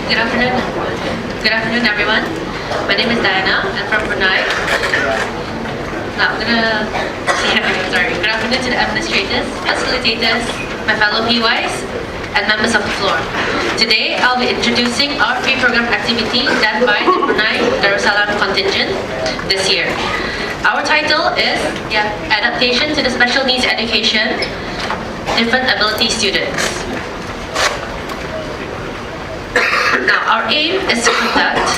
Good afternoon. Good afternoon, everyone. My name is Diana. I'm from Brunei. Now, I'm gonna say sorry. Good afternoon to the administrators, facilitators, my fellow PYs, and members of the floor. Today, I'll be introducing our pre-program activity done by the Brunei Darussalam contingent this year. Our title is Adaptation to the Special Needs Education, Different Ability Students. Now, our aim is to conduct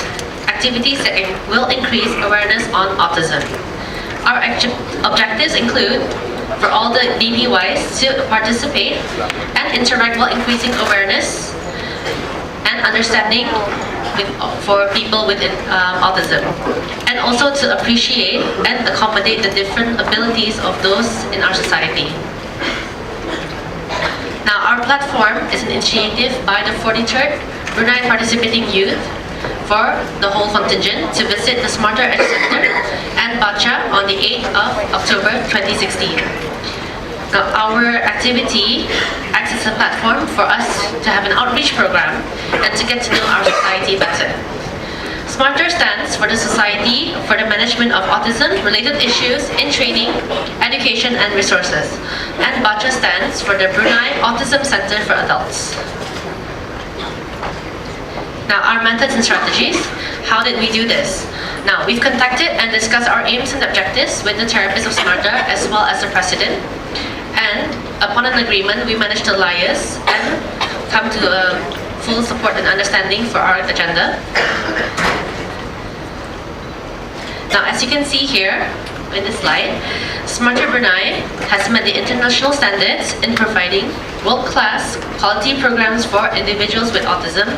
activities that will increase awareness on autism. Our objectives include for all the BPYs to participate and interact while increasing awareness and understanding for people with autism, and also to appreciate and accommodate the different abilities of those in our society. Now, our platform is an initiative by the 43rd Brunei Participating Youth for the whole contingent to visit the Smarter Edge Center and Bacha on the 8th of October 2016. Now, our activity acts as a platform for us to have an outreach program and to get to know our society better. Smarter stands for the Society for the Management of Autism-Related Issues in Training, Education and Resources, and Bacha stands for the Brunei Autism Center for Adults. Now, our methods and strategies. How did we do this? Now, we've contacted and discussed our aims and objectives with the therapist of Smarter as well as the president. And upon an agreement, we managed to liaise and come to a full support and understanding for our agenda. Now, as you can see here in this slide, Smarter Brunei has met the international standards in providing world-class quality programs for individuals with autism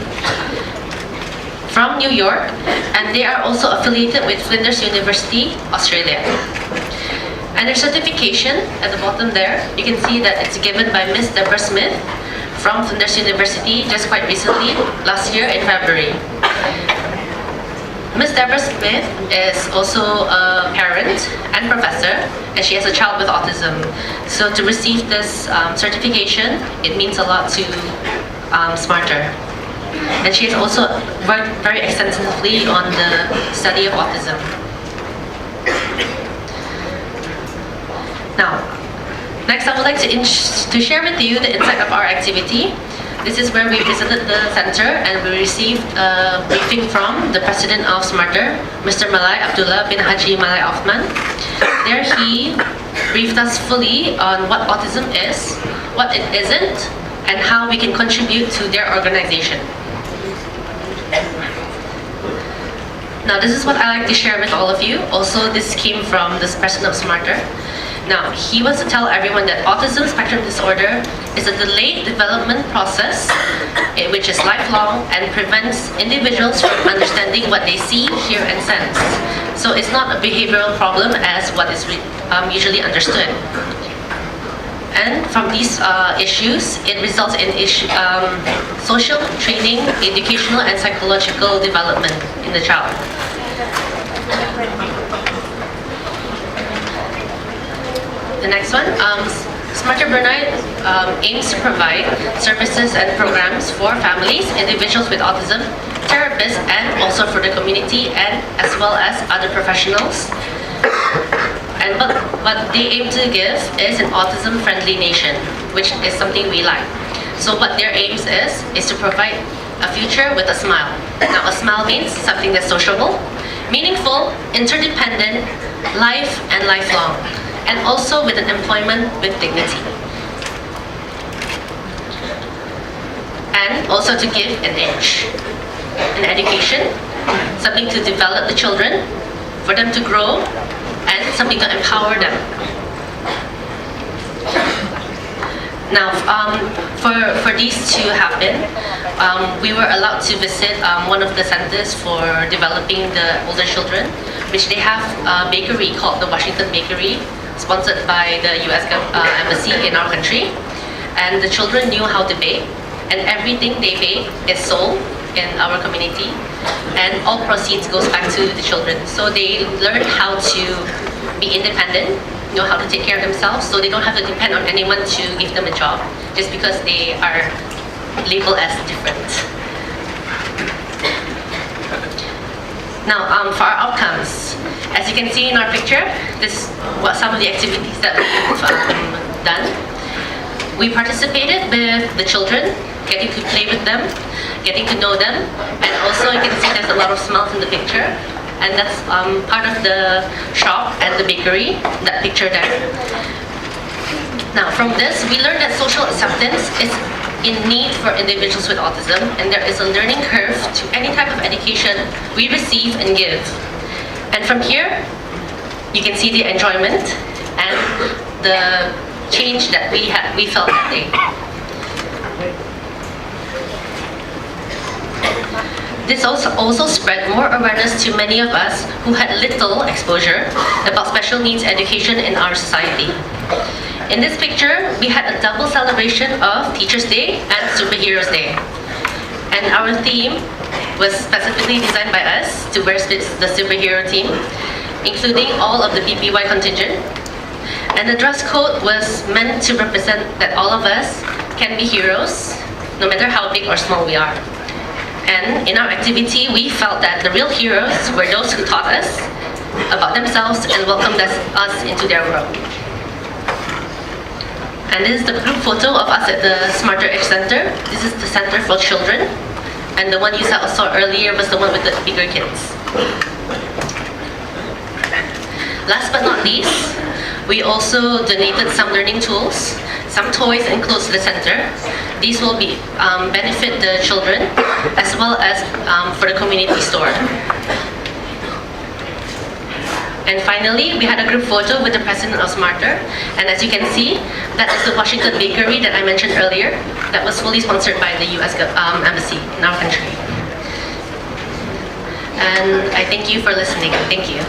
from New York, and they are also affiliated with Flinders University, Australia. And their certification at the bottom there, you can see that it's given by Miss Deborah Smith from Flinders University just quite recently, last year in February. Miss Deborah Smith is also a parent and professor, and she has a child with autism. So to receive this certification, it means a lot to Smarter. And she has also worked very extensively on the study of autism. Now, next I would like to share with you the insight of our activity. This is where we visited the center and we received a briefing from the president of Smarter, Mr. Malai Abdullah bin Haji Malai Othman. There he briefed us fully on what autism is, what it isn't, and how we can contribute to their organization. Now, this is what I like to share with all of you. Also, this came from the president of Smarter. Now, he wants to tell everyone that autism spectrum disorder is a delayed development process which is lifelong and prevents individuals from understanding what they see, hear, and sense. So it's not a behavioral problem as what is usually understood. And from these issues, it results in social training, educational, and psychological development in the child. The next one, Smarter Brunei aims to provide services and programs for families, individuals with autism, therapists, and also for the community, and as well as other professionals. And what they aim to give is an autism-friendly nation, which is something we like. So what their aims is to provide a future with a smile. Now, a smile means something that's sociable, meaningful, interdependent, life and lifelong, and also with an employment with dignity. And also to give an edge, an education, something to develop the children, for them to grow, and something to empower them. Now, for these to happen, we were allowed to visit one of the centers for developing the older children, which they have a bakery called the Washington Bakery, sponsored by the US Embassy in our country. And the children knew how to bake, and everything they bake is sold in our community, and all proceeds goes back to the children. So they learn how to be independent, know how to take care of themselves, so they don't have to depend on anyone to give them a job just because they are labeled as different. Now, for our outcomes, as you can see in our picture, this is what some of the activities that we've done. We participated with the children, getting to play with them, getting to know them, and also you can see there's a lot of smiles in the picture, and that's part of the shop and the bakery, that picture there. Now, from this, we learned that social acceptance is in need for individuals with autism, and there is a learning curve to any type of education we receive and give. And from here, you can see the enjoyment and the change that we felt that day. This also spread more awareness to many of us who had little exposure about special needs education in our society. In this picture, we had a double celebration of Teachers' Day and Superheroes Day. And our theme was specifically designed by us to wear the superhero theme, including all of the BPY contingent. And the dress code was meant to represent that all of us can be heroes, no matter how big or small we are. And in our activity, we felt that the real heroes were those who taught us about themselves and welcomed us into their world. And this is the group photo of us at the Smarter Edge Center. This is the Center for Children. And the one you saw earlier was the one with the bigger kids. Last but not least, we also donated some learning tools, some toys and clothes to the center. These will benefit the children as well as for the community store. And finally, we had a group photo with the president of Smarter. And as you can see, that is the Washington Bakery that I mentioned earlier that was fully sponsored by the US Embassy in our country. And I thank you for listening. Thank you.